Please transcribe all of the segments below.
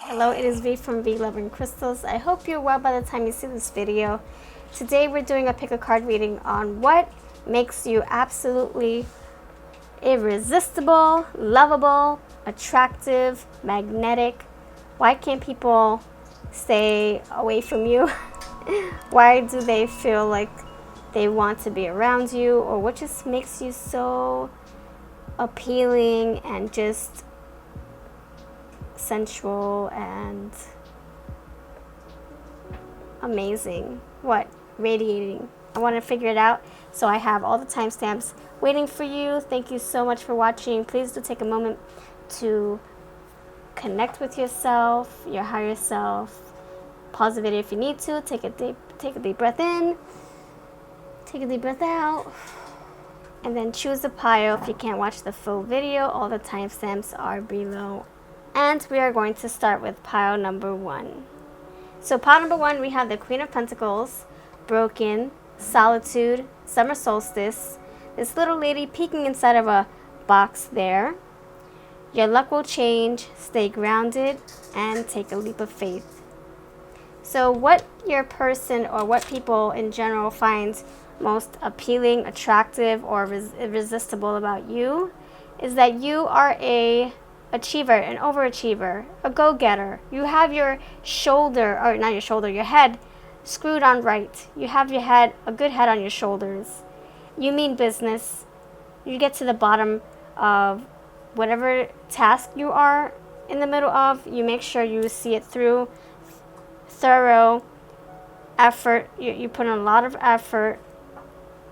Hello, it is V from V Loving Crystals. I hope you're well by the time you see this video. Today we're doing a pick a card reading on what makes you absolutely irresistible, lovable, attractive, magnetic. Why can't people stay away from you? Why do they feel like they want to be around you? Or what just makes you so appealing and just sensual and amazing? What? Radiating. I want to figure it out, so I have all the timestamps waiting for you. Thank you so much for watching. Please do take a moment to connect with yourself, your higher self. Pause the video if you need to. Take a deep breath in. Take a deep breath out. And then choose a pile if you can't watch the full video. All the timestamps are below. And we are going to start with pile number 1. So pile number 1, we have the Queen of Pentacles, Broken, Solitude, Summer Solstice, this little lady peeking inside of a box there. Your luck will change, stay grounded, and take a leap of faith. So what your person or what people in general finds most appealing, attractive, or irresistible about you is that you are a achiever, an overachiever, a go-getter. You have your shoulder, or not your shoulder, your head screwed on right. You have your head, a good head on your shoulders. You mean business. You get to the bottom of whatever task you are in the middle of. You make sure you see it through. Thorough effort. You put in a lot of effort.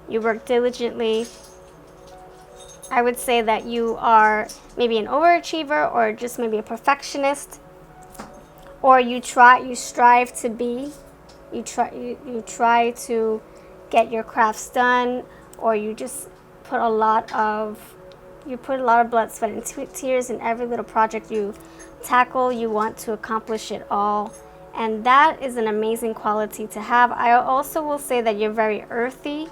You work diligently. I would say that you are maybe an overachiever, or just maybe a perfectionist, or you strive to be. You try to get your crafts done, or you just put a lot of blood, sweat, and tears in every little project you tackle. You want to accomplish it all, and that is an amazing quality to have. I also will say that you're very earthy.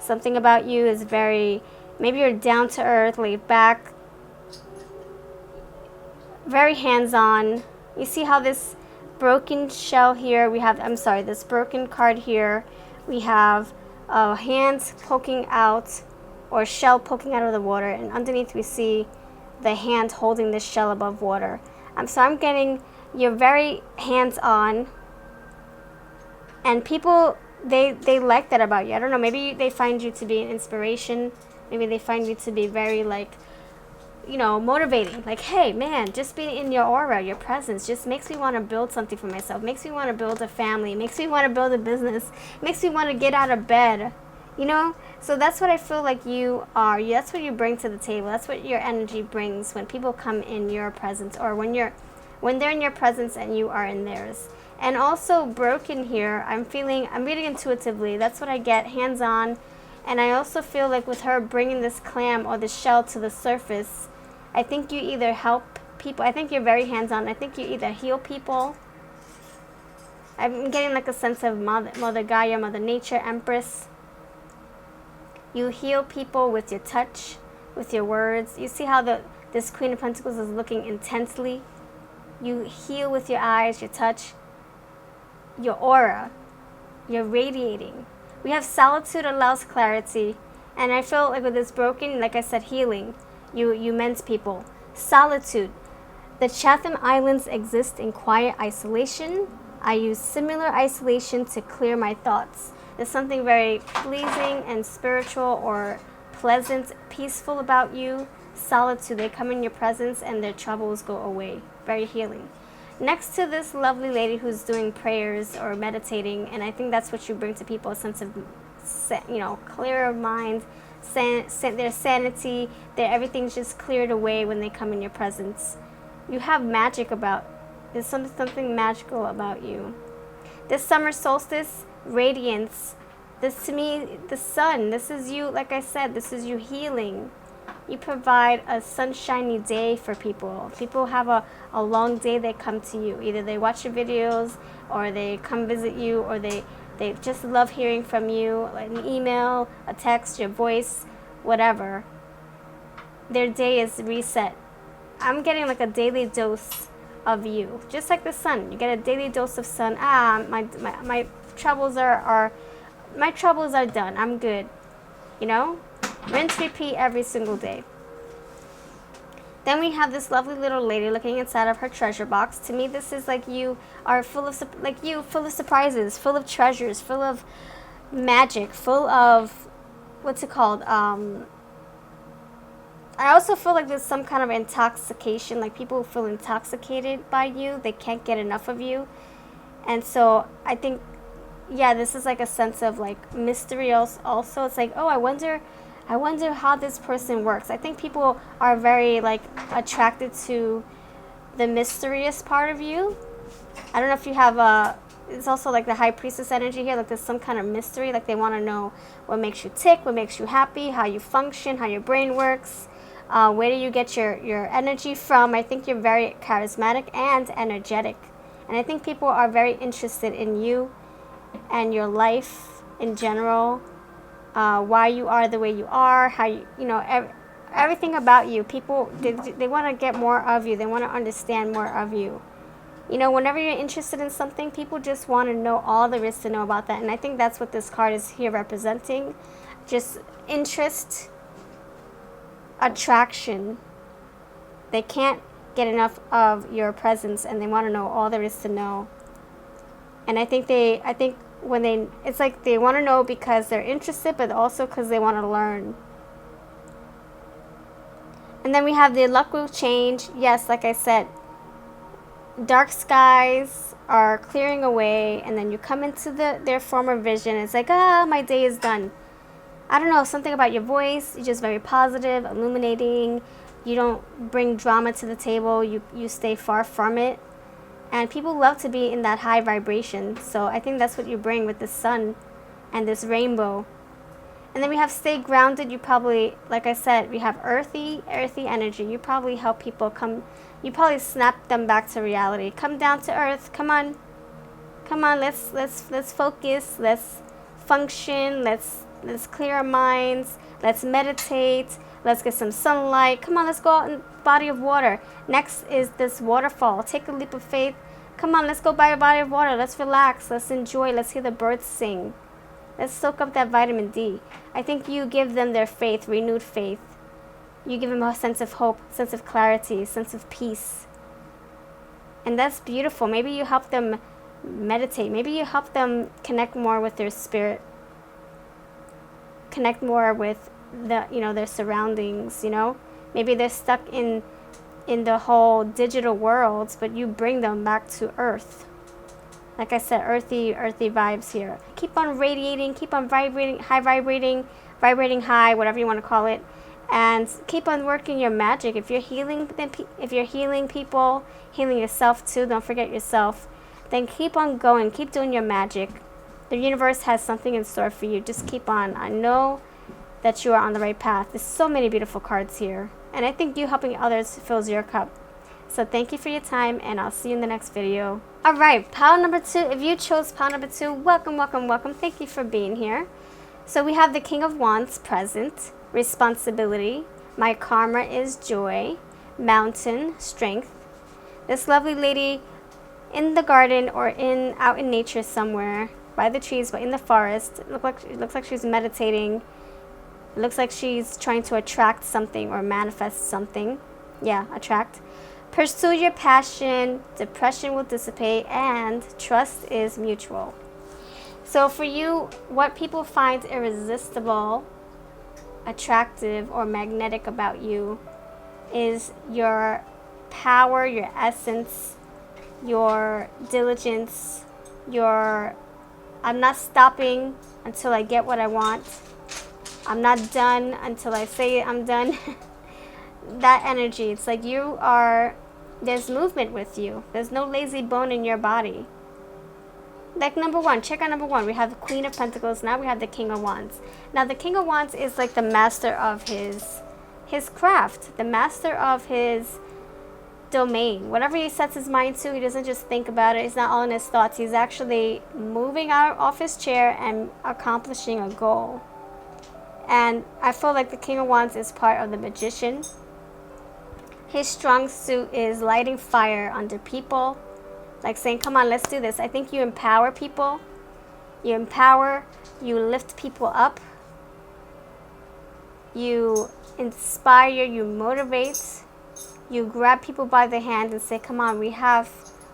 Something about you is very, maybe you're down to earth, laid back, very hands-on. You see how this broken shell here, this broken card here, we have a hand poking out, or shell poking out of the water, and underneath we see the hand holding the shell above water. So I'm getting, you're very hands-on, and people, they like that about you. I don't know, maybe they find you to be an inspiration. Maybe they find you to be very, motivating. Like, hey, man, just being in your aura, your presence, just makes me want to build something for myself. Makes me want to build a family. Makes me want to build a business. Makes me want to get out of bed. So that's what I feel like you are. That's what you bring to the table. That's what your energy brings when people come in your presence, or when they're in your presence and you are in theirs. And also broken here, I'm reading intuitively. That's what I get, hands-on. And I also feel like with her bringing this clam or this shell to the surface, I think you either help people. I think you're very hands-on. I think you either heal people. I'm getting like a sense of Mother Gaia, Mother Nature, Empress. You heal people with your touch, with your words. You see how this Queen of Pentacles is looking intensely. You heal with your eyes, your touch, your aura. You're radiating. We have solitude allows clarity, and I feel like with this broken, like I said, healing, you men's people. Solitude. The Chatham Islands exist in quiet isolation. I use similar isolation to clear my thoughts. There's something very pleasing and spiritual, or pleasant, peaceful about you. Solitude. They come in your presence and their troubles go away. Very healing. Next to this lovely lady who's doing prayers or meditating, and I think that's what you bring to people, a sense of, clear of mind, their sanity, everything's just cleared away when they come in your presence. You have magic there's something magical about you. This summer solstice, radiance. This to me, the sun, this is you, like I said, this is you healing. You provide a sunshiny day for people. People have a long day, they come to you. Either they watch your videos, or they come visit you, or they just love hearing from you. An email, a text, your voice, whatever. Their day is reset. I'm getting like a daily dose of you. Just like the sun. You get a daily dose of sun. My troubles are my troubles are done. I'm good. You know? Rinse, repeat every single day. Then we have this lovely little lady looking inside of her treasure box. To me, this is like you are full of surprises, full of treasures, full of magic, full of, what's it called? I also feel like there's some kind of intoxication, like people feel intoxicated by you. They can't get enough of you. And so I think, yeah, this is like a sense of like mystery also. It's like, oh, I wonder how this person works. I think people are very like attracted to the mysterious part of you. I don't know if you have it's also like the high priestess energy here. Like there's some kind of mystery. Like they want to know what makes you tick, what makes you happy, how you function, how your brain works. Where do you get your energy from? I think you're very charismatic and energetic. And I think people are very interested in you and your life in general. Why you are the way you are, how you know, everything about you. People, they want to get more of you. They want to understand more of you. You know, whenever you're interested in something, people just want to know all there is to know about that. And I think that's what this card is here representing. Just interest, attraction. They can't get enough of your presence, and they want to know all there is to know. And I think it's like they want to know because they're interested, but also because they want to learn. And then we have the luck will change. Yes, like I said, dark skies are clearing away, and then you come into their former vision. It's like, my day is done. I don't know, something about your voice. You're just very positive, illuminating. You don't bring drama to the table. You stay far from it. And people love to be in that high vibration. So I think that's what you bring with the sun and this rainbow. And then we have stay grounded. You probably, like I said, we have earthy energy. You probably help people you probably snap them back to reality. Come down to earth. Come on, let's focus. Let's function. Let's clear our minds. Let's meditate. Let's get some sunlight. Come on, let's go out in body of water. Next is this waterfall. Take a leap of faith. Come on, let's go by a body of water. Let's relax. Let's enjoy. Let's hear the birds sing. Let's soak up that vitamin D. I think you give them their faith, renewed faith. You give them a sense of hope, sense of clarity, sense of peace. And that's beautiful. Maybe you help them meditate. Maybe you help them connect more with their spirit. Connect more with their surroundings, Maybe they're stuck in the whole digital world, but you bring them back to earth. Like I said, earthy vibes here. Keep on radiating, keep on vibrating high, whatever you want to call it, and keep on working your magic. If you're healing people, healing yourself too, don't forget yourself, then keep on going, keep doing your magic. The universe has something in store for you. Just keep on. I know that you are on the right path. There's so many beautiful cards here. And I think you helping others fills your cup. So thank you for your time, and I'll see you in the next video. Alright, pile number 2. If you chose pile number 2, welcome. Thank you for being here. So we have the King of Wands present. Responsibility. My karma is joy. Mountain, strength. This lovely lady in the garden or out in nature somewhere. By the trees, but in the forest. It looks like she's meditating. It looks like she's trying to attract something or manifest something. Yeah, attract. Pursue your passion. Depression will dissipate, and trust is mutual. So for you, what people find irresistible, attractive, or magnetic about you is your power, your essence, your diligence, your I'm not stopping until I get what I want. I'm not done until I say I'm done. That energy, it's like there's movement with you. There's no lazy bone in your body. Like number 1, check out number 1. We have the Queen of Pentacles. Now we have the King of Wands. Now the King of Wands is like the master of his craft, the master of his domain. Whatever he sets his mind to, he doesn't just think about it. He's not all in his thoughts. He's actually moving off his chair and accomplishing a goal. And I feel like the King of Wands is part of the Magician. His strong suit is lighting fire under people, like saying, come on, let's do this. I think you empower people. You empower, you lift people up, you inspire, you motivate, you grab people by the hand and say, come on, we have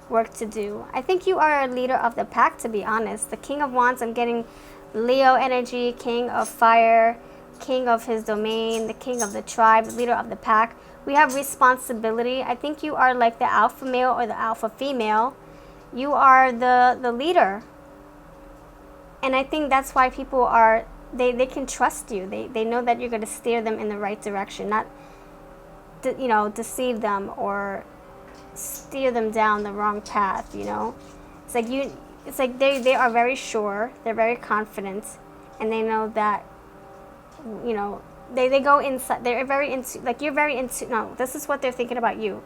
work to do. I think you are a leader of the pack, to be honest. The King of Wands, I'm getting Leo energy, King of Fire, King of his domain, the King of the tribe, leader of the pack. We have responsibility. I think you are like the alpha male or the alpha female. You are the leader. And I think that's why people are, they can trust you. They know that you're going to steer them in the right direction, not, deceive them or steer them down the wrong path, It's like they are very sure, they're very confident, and they know that, they go inside, they're very into, like you're very into, no, this is what they're thinking about you.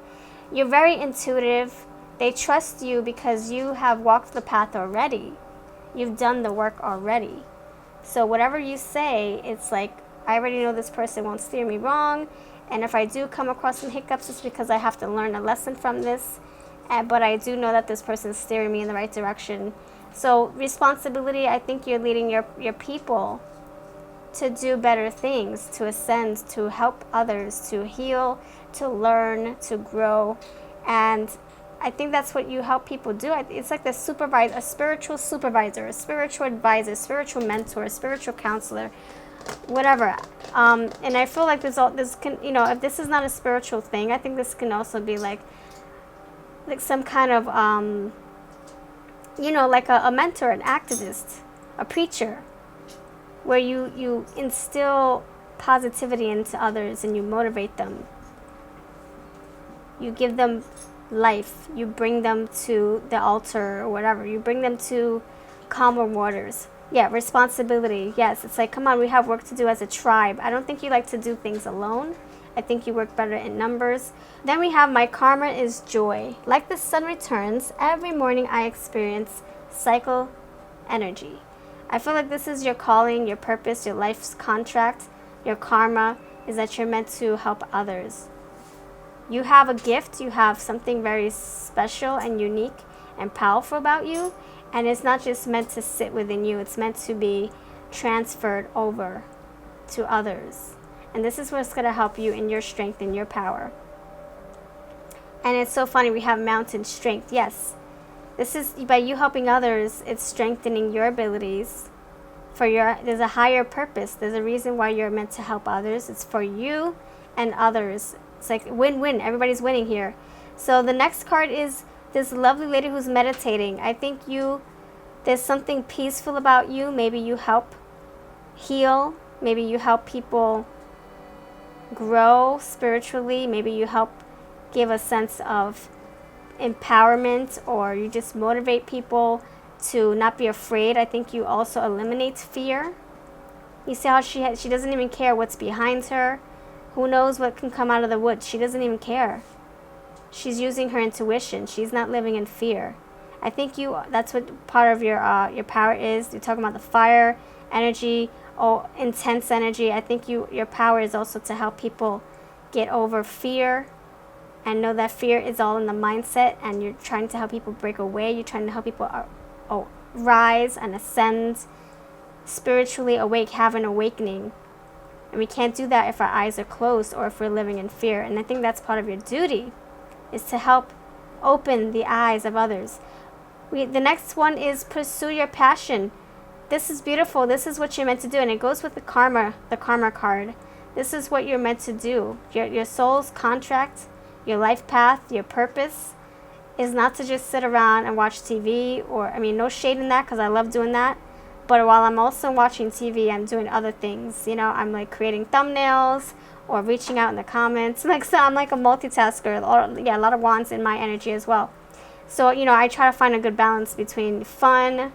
You're very intuitive. They trust you because you have walked the path already. You've done the work already. So whatever you say, it's like, I already know this person won't steer me wrong. And if I do come across some hiccups, it's because I have to learn a lesson from this. But I do know that this person is steering me in the right direction. So responsibility, I think you're leading your people to do better things, to ascend, to help others, to heal, to learn, to grow. And I think that's what you help people do. It's like the supervisor, a spiritual supervisor, a spiritual advisor, spiritual mentor, a spiritual counselor, whatever. And I feel like if this is not a spiritual thing, I think this can also be like some kind of, like a mentor, an activist, a preacher, where you instill positivity into others and you motivate them. You give them life. You bring them to the altar or whatever. You bring them to calmer waters. Yeah, responsibility. Yes, it's like, come on, we have work to do as a tribe. I don't think you like to do things alone. I think you work better in numbers. Then we have my karma is joy. Like the sun returns, every morning I experience cycle energy. I feel like this is your calling, your purpose, your life's contract. Your karma is that you're meant to help others. You have a gift, you have something very special and unique and powerful about you, and it's not just meant to sit within you, it's meant to be transferred over to others. And this is what's going to help you in your strength and your power. And it's so funny, we have mountain strength. Yes, this is by you helping others, it's strengthening your abilities. There's a higher purpose. There's a reason why you're meant to help others. It's for you and others. It's like win-win. Everybody's winning here. So the next card is this lovely lady who's meditating. I think there's something peaceful about you. Maybe you help heal. Maybe you help people grow spiritually. Maybe you help give a sense of empowerment, or you just motivate people to not be afraid. I think you also eliminate fear. You see how she doesn't even care what's behind her. Who knows what can come out of the woods? She doesn't even care. She's using her intuition. She's not living in fear. I think that's what part of your power is. You're talking about the fire energy, intense energy. I think your power is also to help people get over fear and know that fear is all in the mindset, and you're trying to help people break away. You're trying to help people rise and ascend, spiritually awake, have an awakening. And we can't do that if our eyes are closed or if we're living in fear. And I think that's part of your duty, is to help open the eyes of others. The next one is pursue your passion. This is beautiful. This is what you're meant to do. And it goes with the karma card. This is what you're meant to do. Your soul's contract, your life path, your purpose is not to just sit around and watch TV, no shade in that, because I love doing that. But while I'm also watching TV, I'm doing other things. I'm like creating thumbnails or reaching out in the comments. So I'm like a multitasker. A lot of wands in my energy as well. So, I try to find a good balance between fun.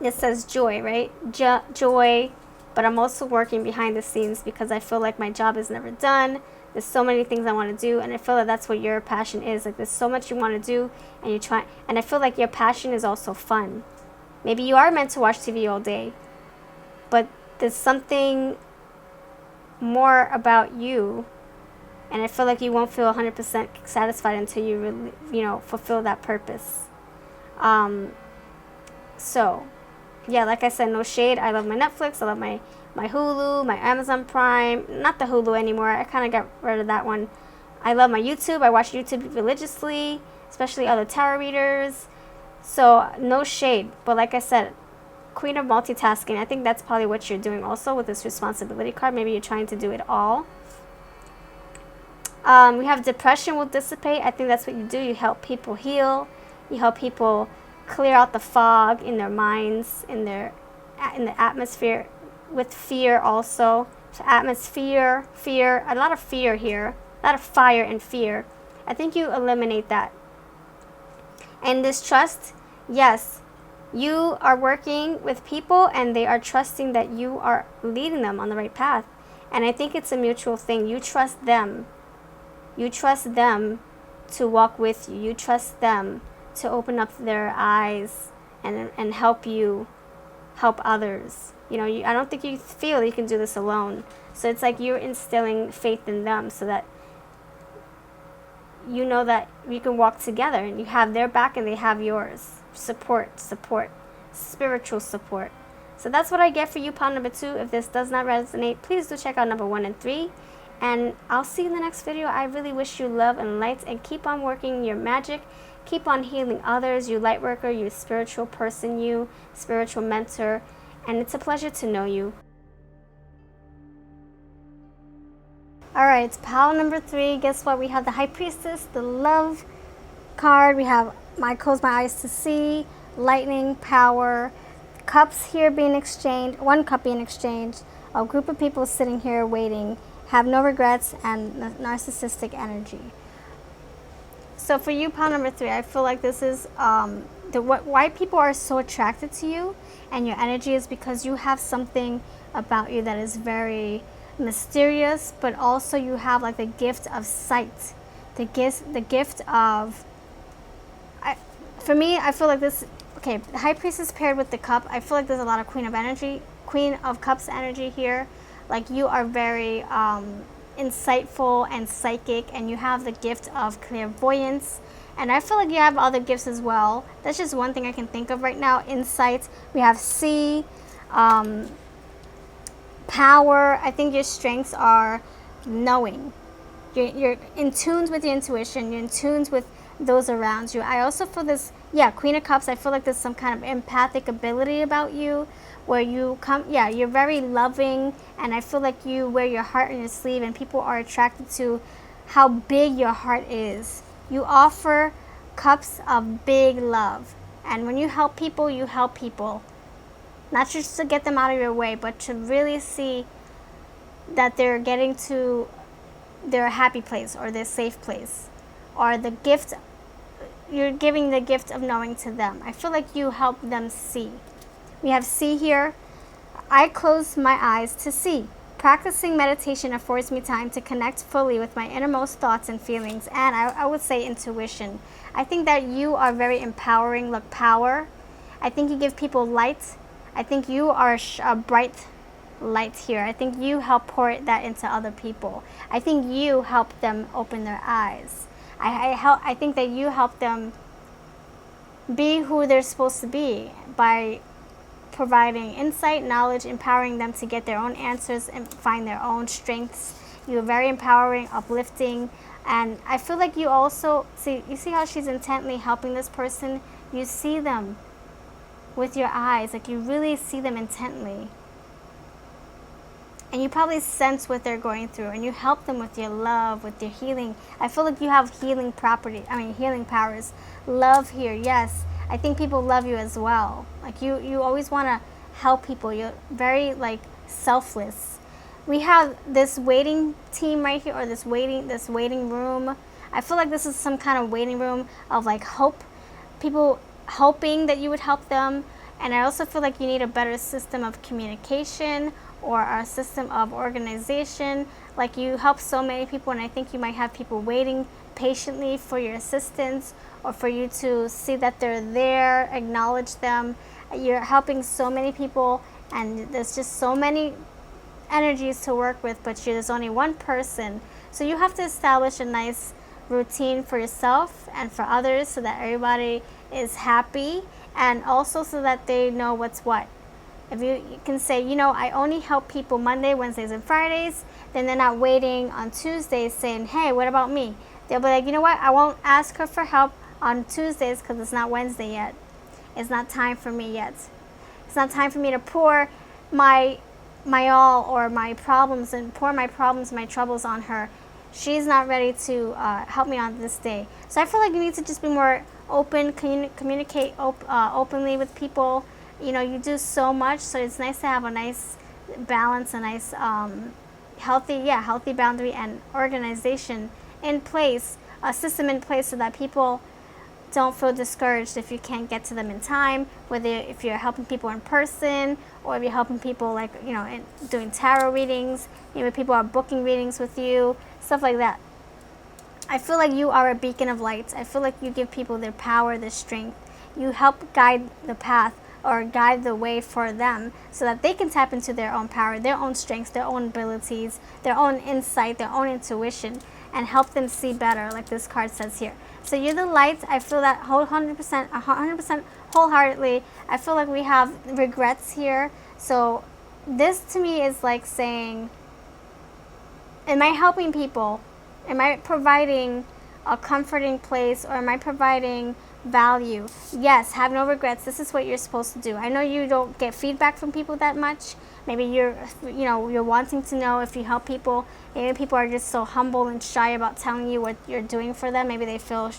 It says joy, right? Joy. But I'm also working behind the scenes because I feel like my job is never done. There's so many things I want to do, and I feel that that's what your passion is. Like, there's so much you want to do, and I feel like your passion is also fun. Maybe you are meant to watch TV all day, but there's something more about you And I feel like you won't feel 100% satisfied until you really, fulfill that purpose. So, yeah, like I said, no shade. I love my Netflix. I love my Hulu, my Amazon Prime. Not the Hulu anymore. I kind of got rid of that one. I love my YouTube. I watch YouTube religiously, especially other tarot readers. So, no shade. But like I said, Queen of multitasking. I think that's probably what you're doing also with this responsibility card. Maybe you're trying to do it all. We have depression will dissipate. I think that's what you do. You help people heal. You help people clear out the fog in their minds, in the atmosphere, with fear also. So atmosphere, fear, a lot of fear here, a lot of fire and fear. I think you eliminate that. And this trust, yes, you are working with people and they are trusting that you are leading them on the right path. And I think it's a mutual thing. You trust them. You trust them to walk with you. You trust them to open up their eyes and help you help others. I don't think you feel you can do this alone. So it's like you're instilling faith in them so that you know that you can walk together and you have their back and they have yours. Support, spiritual support. So that's what I get for you, pile number 2. If this does not resonate, please do check out number 1 and 3. And I'll see you in the next video. I really wish you love and light, and keep on working your magic. Keep on healing others, you light worker, you spiritual person, you spiritual mentor. And it's a pleasure to know you. Alright, pile number 3. Guess what? We have the High Priestess, the love card. We have my close my eyes to see, lightning, power, cups here being exchanged, 1 cup being exchanged, a group of people sitting here waiting, have no regrets, and narcissistic energy. So for you, pile number 3, I feel like this is why people are so attracted to you and your energy is because you have something about you that is very mysterious, but also you have like the gift of sight, the gift of. For me, I feel like this. Okay, the High Priestess paired with the Cup. I feel like there's a lot of Queen of Cups energy here. Like you are very insightful and psychic, and you have the gift of clairvoyance. And I feel like you have other gifts as well. That's just one thing I can think of right now. Insight. We have C, power. I think your strengths are knowing. You're in tune with your intuition. You're in tune with those around you. I also feel this, Queen of Cups. I feel like there's some kind of empathic ability about you where you come, you're very loving, and I feel like you wear your heart on your sleeve and people are attracted to how big your heart is. You offer cups of big love, and when you help people, not just to get them out of your way, but to really see that they're getting to their happy place or their safe place, or the gift, you're giving the gift of knowing to them. I feel like you help them see. We have C here. I close my eyes to see. Practicing meditation affords me time to connect fully with my innermost thoughts and feelings, and I would say intuition. I think that you are very empowering. Look, power. I think you give people light. I think you are a bright light here. I think you help pour that into other people. I think you help them open their eyes. I think that you help them be who they're supposed to be by providing insight, knowledge, empowering them to get their own answers and find their own strengths. You're very empowering, uplifting, and I feel like you also see how she's intently helping this person. You see them with your eyes, like you really see them intently, and you probably sense what they're going through, and you help them with your love, with your healing. I feel like you have healing powers. Love here, yes. I think people love you as well. Like you always want to help people. You're very selfless. We have this waiting team right here, or this waiting room. I feel like this is some kind of waiting room of hope. People hoping that you would help them. And I also feel like you need a better system of communication or a system of organization. Like you help so many people, and I think you might have people waiting patiently for your assistance or for you to see that they're there, acknowledge them. You're helping so many people, and there's just so many energies to work with, but there's only one person. So you have to establish a nice routine for yourself and for others so that everybody is happy, and also so that they know what's what. If you can say, you know, I only help people Monday, Wednesdays, and Fridays, then they're not waiting on Tuesdays saying, hey, what about me? They'll be like, you know what, I won't ask her for help on Tuesdays because it's not Wednesday yet. It's not time for me yet. It's not time for me to pour my all or my problems and pour my problems, my troubles on her. She's not ready to help me on this day. So I feel like you need to just be more open, communicate openly with people. You know, you do so much, so it's nice to have a nice balance, a nice healthy boundary and organization in place, a system in place so that people don't feel discouraged if you can't get to them in time, whether if you're helping people in person or if you're helping people, like, you know, doing tarot readings, maybe people are booking readings with you, stuff like that. I feel like you are a beacon of light. I feel like you give people their power, their strength. You help guide the path or guide the way for them so that they can tap into their own power, their own strengths, their own abilities, their own insight, their own intuition, and help them see better, like this card says here. So you're the light. I feel that 100% wholeheartedly. I feel like we have regrets here. So this to me is like saying, am I helping people? Am I providing a comforting place, or am I providing value? Yes, have no regrets. This is what you're supposed to do. I know you don't get feedback from people that much. Maybe you're wanting to know if you help people. Maybe people are just so humble and shy about telling you what you're doing for them. Maybe they feel,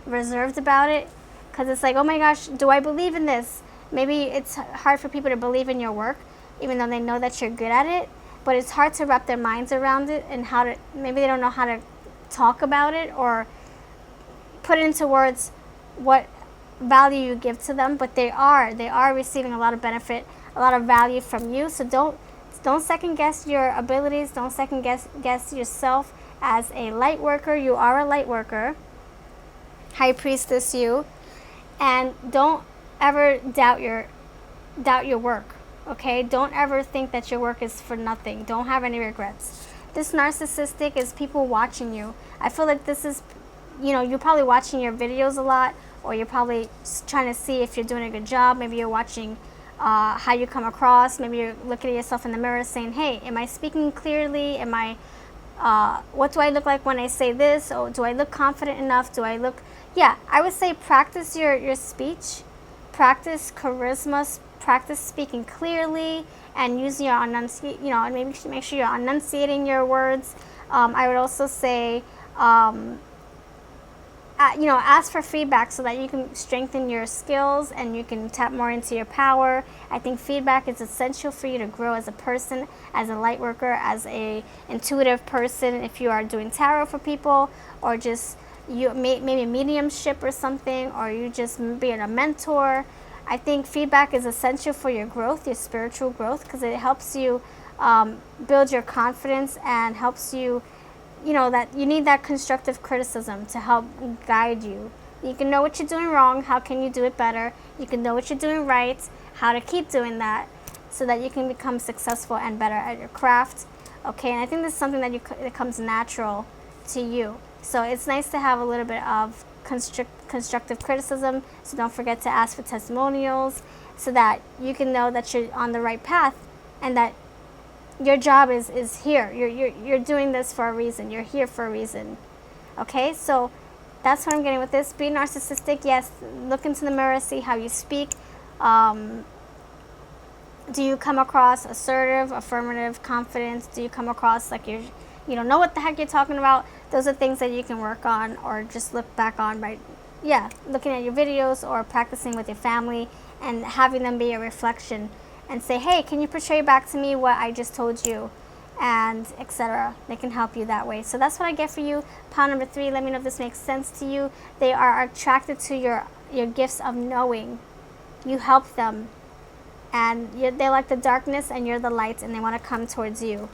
reserved about it because it's like, oh my gosh, do I believe in this? Maybe it's hard for people to believe in your work, even though they know that you're good at it. But it's hard to wrap their minds around it and maybe they don't know how to talk about it or put it into words what value you give to them, but they are receiving a lot of benefit, a lot of value from you. So don't second guess your abilities. Don't second guess yourself as a light worker. You are a light worker, High Priestess you, and don't ever doubt your work. Okay, don't ever think that your work is for nothing. Don't have any regrets. This narcissistic is people watching you. I feel like this is, you're probably watching your videos a lot, or you're probably trying to see if you're doing a good job. Maybe you're watching how you come across. Maybe you're looking at yourself in the mirror saying, hey, am I speaking clearly? What do I look like when I say this? Or do I look confident enough? I would say practice your speech, practice charisma, practice speaking clearly, and using your and maybe make sure you're enunciating your words. I would also say, ask for feedback so that you can strengthen your skills and you can tap more into your power. I think feedback is essential for you to grow as a person, as a light worker, as a intuitive person. If you are doing tarot for people, or just maybe mediumship or something, or you just being a mentor, I think feedback is essential for your growth, your spiritual growth, because it helps you build your confidence and helps you, that you need that constructive criticism to help guide you. You can know what you're doing wrong. How can you do it better? You can know what you're doing right, how to keep doing that so that you can become successful and better at your craft. Okay, and I think this is something that comes natural to you. So it's nice to have a little bit of constructive criticism. So don't forget to ask for testimonials so that you can know that you're on the right path and that your job is here. You're doing this for a reason. You're here for a reason. Okay, so that's what I'm getting with this. Be narcissistic. Yes, look into the mirror, see how you speak. Do you come across assertive, affirmative, confident? Do you come across like you don't know what the heck you're talking about? Those are things that you can work on or just look back on by looking at your videos or practicing with your family and having them be a reflection and say, hey, can you portray back to me what I just told you, and etc. They can help you that way. So that's what I get for you. Pile number 3, let me know if this makes sense to you. They are attracted to your gifts of knowing. You help them, and they're like the darkness and you're the light, and they want to come towards you.